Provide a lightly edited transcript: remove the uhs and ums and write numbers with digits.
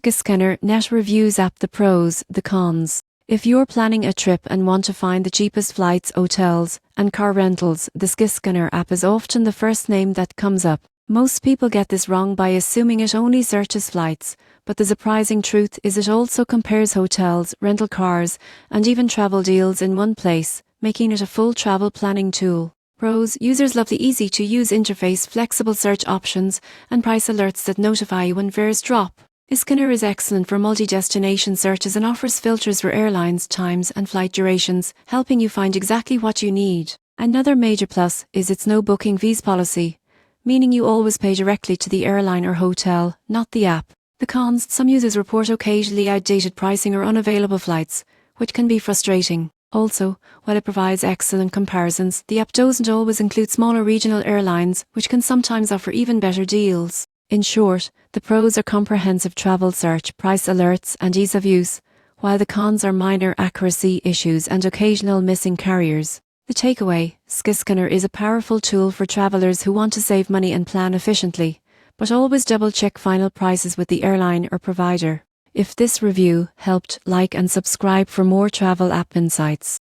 Skyscannernet reviews app. The pros, the cons. If you're planning a trip and want to find the cheapest flights, hotels, and car rentals, the Skyscanner app is often the first name that comes up. Most people get this wrong by assuming it only searches flights, but the surprising truth is it also compares hotels, rental cars, and even travel deals in one place, making it a full travel planning tool. Pros: users love the easy-to-use interface, flexible search options, and price alerts that notify you when fares drop. Skyscanner is excellent for multi-destination searches and offers filters for airlines, times, and flight durations, helping you find exactly what you need. Another major plus is its no booking fees policy, meaning you always pay directly to the airline or hotel, not the app. The cons: some users report occasionally outdated pricing or unavailable flights, which can be frustrating. Also, while it provides excellent comparisons, the app doesn't always include smaller regional airlines, which can sometimes offer even better deals. In short, the pros are comprehensive travel search, price alerts, and ease of use, while the cons are minor accuracy issues and occasional missing carriers. The takeaway: Skyscanner is a powerful tool for travelers who want to save money and plan efficiently, but always double-check final prices with the airline or provider. If this review helped, like and subscribe for more travel app insights.